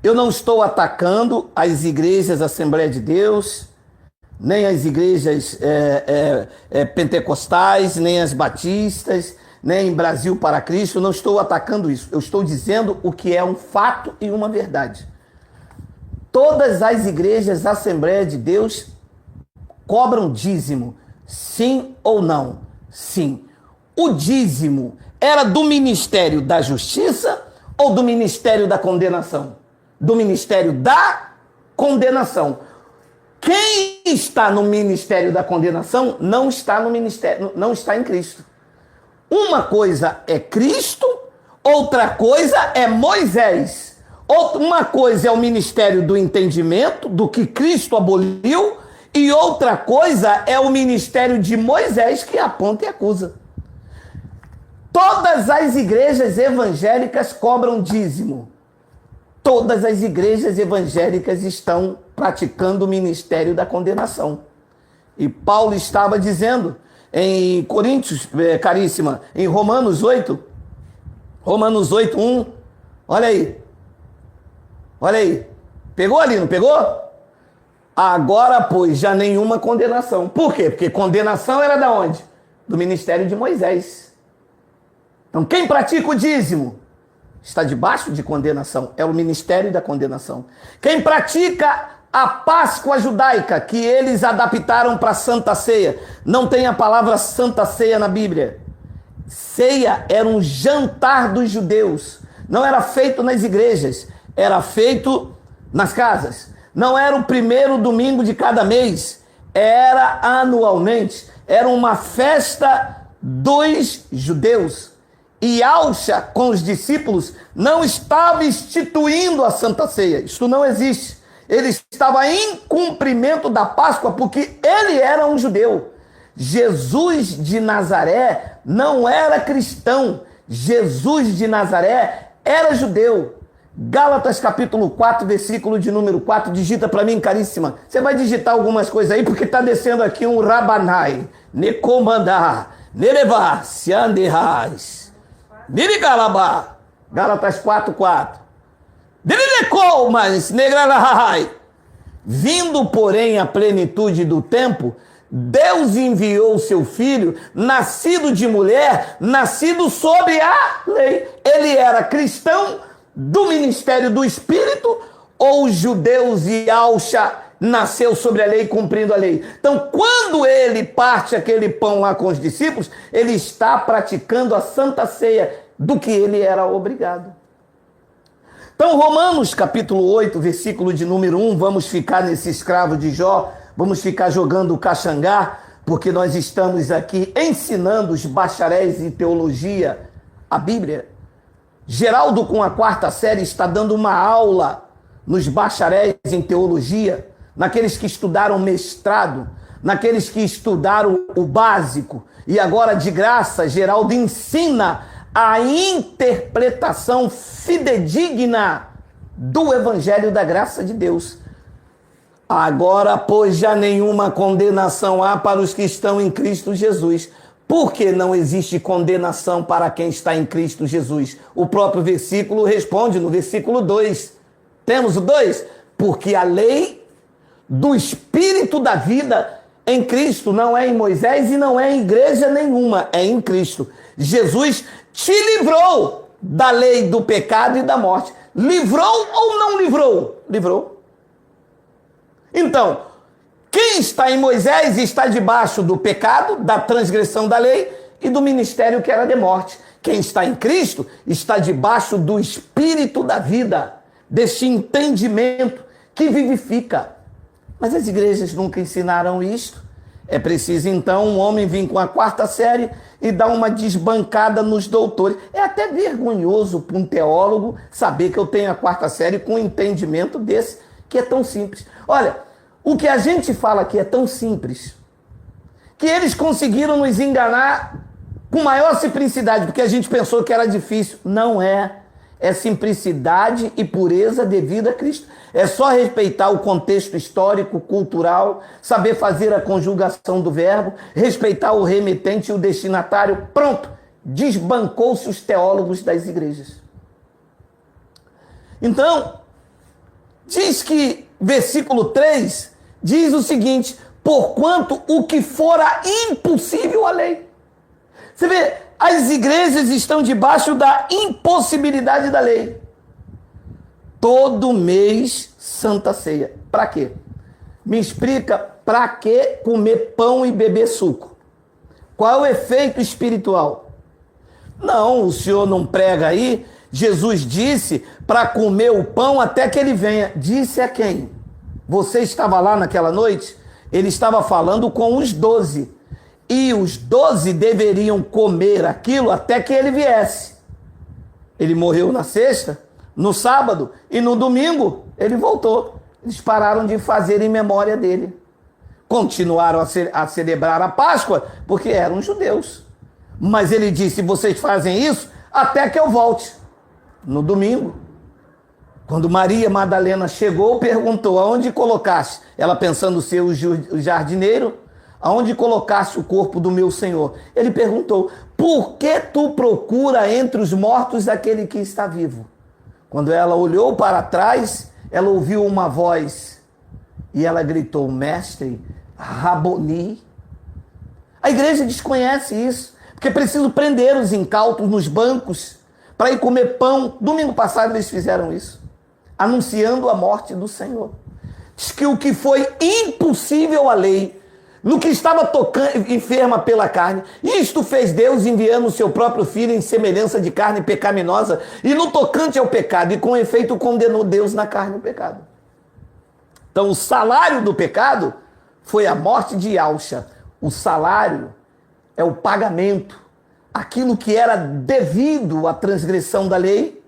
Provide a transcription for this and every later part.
Eu não estou atacando as igrejas Assembleia de Deus, nem as igrejas pentecostais, nem as batistas, nem Brasil para Cristo. Eu não estou atacando isso. Eu estou dizendo o que é um fato e uma verdade. Todas as igrejas Assembleia de Deus cobram dízimo, sim ou não? Sim. O dízimo era do Ministério da Justiça ou do Ministério da Condenação? Do Ministério da Condenação. Quem está no Ministério da Condenação não está no ministério, não está em Cristo. Uma coisa é Cristo, outra coisa é Moisés. Uma coisa é o Ministério do Entendimento, do que Cristo aboliu, e outra coisa é o Ministério de Moisés, que aponta e acusa. Todas as igrejas evangélicas cobram dízimo. Todas as igrejas evangélicas estão praticando o ministério da condenação. E Paulo estava dizendo em Coríntios, caríssima, em Romanos 8, 1, olha aí. Olha aí. Pegou ali, não pegou? Agora, pois, já nenhuma condenação. Por quê? Porque condenação era da onde? Do ministério de Moisés. Então, quem pratica o dízimo está debaixo de condenação. É o ministério da condenação. Quem pratica a Páscoa judaica, que eles adaptaram para a Santa Ceia, não tem a palavra Santa Ceia na Bíblia. Ceia era um jantar dos judeus. Não era feito nas igrejas, era feito nas casas. Não era o primeiro domingo de cada mês, era anualmente. Era uma festa dos judeus. E Yahshua, com os discípulos, não estava instituindo a Santa Ceia. Isto não existe. Ele estava em cumprimento da Páscoa, porque ele era um judeu. Jesus de Nazaré não era cristão. Jesus de Nazaré era judeu. Gálatas capítulo 4, versículo de número 4, digita para mim, caríssima. Você vai digitar algumas coisas aí, porque está descendo aqui um Rabanai, Necomandá, Nerevá, Sianderrais, Nirigalabá, Gálatas 4, 4. Diridecou, mas Negralahai. Vindo, porém, a plenitude do tempo, Deus enviou o seu filho, nascido de mulher, nascido sobre a lei. Ele era cristão do ministério do Espírito, ou os judeus e Yahshua nasceu sobre a lei, cumprindo a lei. Então, quando ele parte aquele pão lá com os discípulos, ele está praticando a Santa Ceia, do que ele era obrigado. Então, Romanos capítulo 8, versículo de número 1, vamos ficar nesse escravo de Jó, vamos ficar jogando o caxangá, porque nós estamos aqui ensinando os bacharéis em teologia, a Bíblia. Geraldo, com a 4ª série, está dando uma aula nos bacharéis em teologia, naqueles que estudaram mestrado, naqueles que estudaram o básico. E agora, de graça, Geraldo ensina a interpretação fidedigna do Evangelho da Graça de Deus. Agora, pois, já nenhuma condenação há para os que estão em Cristo Jesus. Porque não existe condenação para quem está em Cristo Jesus? O próprio versículo responde no versículo 2. Temos o 2? Porque a lei do Espírito da vida em Cristo, não é em Moisés e não é em igreja nenhuma, é em Cristo. Jesus te livrou da lei do pecado e da morte. Livrou ou não livrou? Livrou. Então, quem está em Moisés está debaixo do pecado, da transgressão da lei e do ministério que era de morte. Quem está em Cristo está debaixo do Espírito da vida, deste entendimento que vivifica. Mas as igrejas nunca ensinaram isto. É preciso, então, um homem vir com a 4ª série e dar uma desbancada nos doutores. É até vergonhoso para um teólogo saber que eu tenho a 4ª série com um entendimento desse, que é tão simples. Olha, o que a gente fala aqui é tão simples, que eles conseguiram nos enganar com maior simplicidade, porque a gente pensou que era difícil. Não é. É simplicidade e pureza devida a Cristo. É só respeitar o contexto histórico, cultural, saber fazer a conjugação do verbo, respeitar o remetente e o destinatário. Pronto, desbancou-se os teólogos das igrejas. Então, Diz que, versículo 3, diz o seguinte: porquanto o que fora impossível à lei. Você vê, as igrejas estão debaixo da impossibilidade da lei. Todo mês, Santa Ceia. Para quê? Me explica, para que comer pão e beber suco? Qual é o efeito espiritual? Não, o senhor não prega aí. Jesus disse para comer o pão até que ele venha. Disse a quem? Você estava lá naquela noite? Ele estava falando com os 12. E os 12 deveriam comer aquilo até que ele viesse. Ele morreu na sexta, no sábado e no domingo ele voltou. Eles pararam de fazer em memória dele. Continuaram a celebrar a Páscoa porque eram judeus. Mas ele disse: vocês fazem isso até que eu volte. No domingo, quando Maria Madalena chegou, perguntou: aonde colocaste? Ela pensando ser o jardineiro. Aonde colocaste o corpo do meu Senhor? Ele perguntou: por que tu procura entre os mortos aquele que está vivo? Quando ela olhou para trás, ela ouviu uma voz e ela gritou: mestre, Raboni. A igreja desconhece isso, porque é preciso prender os incautos nos bancos para ir comer pão. Domingo passado eles fizeram isso, anunciando a morte do Senhor. Diz que o que foi impossível à lei, no que estava tocando, enferma pela carne, isto fez Deus enviando o seu próprio Filho em semelhança de carne pecaminosa, e no tocante ao pecado, e com efeito condenou Deus na carne o pecado. Então o salário do pecado foi a morte de Yahshua. O salário é o pagamento. Aquilo que era devido à transgressão da lei,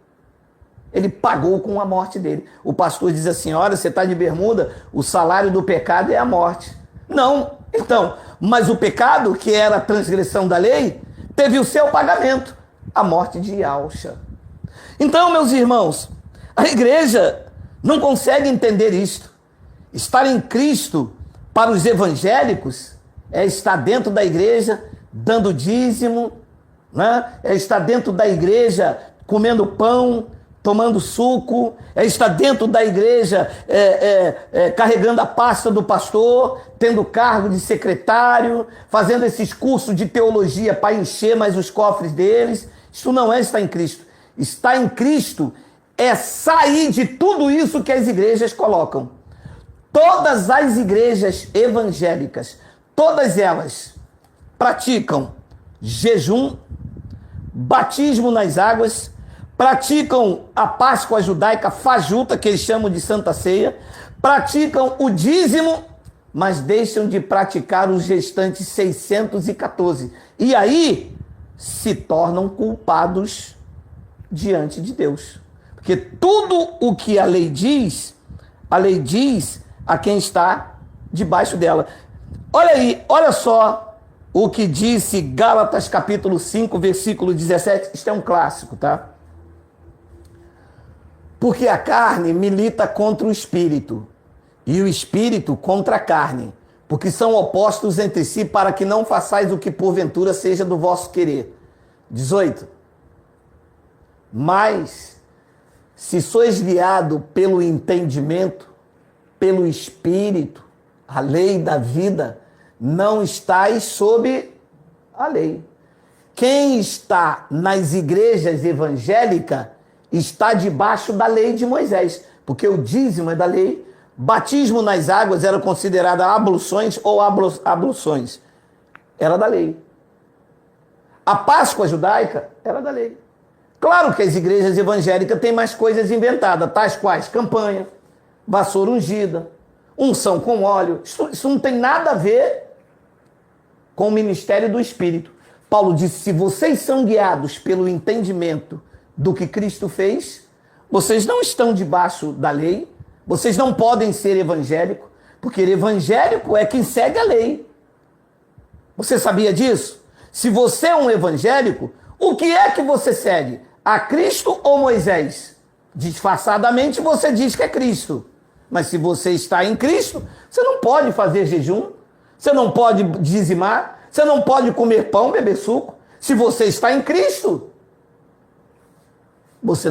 ele pagou com a morte dele. O pastor diz assim: olha, você está de bermuda, o salário do pecado é a morte. Não, então, mas o pecado, que era a transgressão da lei, teve o seu pagamento, a morte de Yahshua. Então, meus irmãos, a igreja não consegue entender isto. Estar em Cristo para os evangélicos é estar dentro da igreja dando dízimo, né? É estar dentro da igreja comendo pão, tomando suco, é estar dentro da igreja carregando a pasta do pastor, tendo cargo de secretário, fazendo esses cursos de teologia para encher mais os cofres deles. Isso não é estar em Cristo. Estar em Cristo é sair de tudo isso que as igrejas colocam. Todas as igrejas evangélicas, todas elas praticam jejum, batismo nas águas, praticam a Páscoa judaica fajuta, que eles chamam de Santa Ceia, praticam o dízimo, mas deixam de praticar os restantes 614. E aí se tornam culpados diante de Deus. Porque tudo o que a lei diz a quem está debaixo dela. Olha aí, olha só o que disse Gálatas capítulo 5, versículo 17. Isto é um clássico, tá? Porque a carne milita contra o espírito, e o espírito contra a carne, porque são opostos entre si, para que não façais o que porventura seja do vosso querer. 18. Mas, se sois guiado pelo entendimento, pelo Espírito, a lei da vida, não estáis sob a lei. Quem está nas igrejas evangélicas está debaixo da lei de Moisés, porque o dízimo é da lei, batismo nas águas era considerado abluções ou abluções, era da lei. A Páscoa judaica era da lei. Claro que as igrejas evangélicas têm mais coisas inventadas, tais quais campanha, vassoura ungida, unção com óleo. Isso não tem nada a ver com o ministério do Espírito. Paulo disse: se vocês são guiados pelo entendimento do que Cristo fez, vocês não estão debaixo da lei, vocês não podem ser evangélico, porque evangélico é quem segue a lei. Você sabia disso? Se você é um evangélico, o que é que você segue? A Cristo ou Moisés? Disfarçadamente você diz que é Cristo. Mas se você está em Cristo, você não pode fazer jejum, você não pode dizimar, você não pode comer pão, beber suco. Se você está em Cristo, você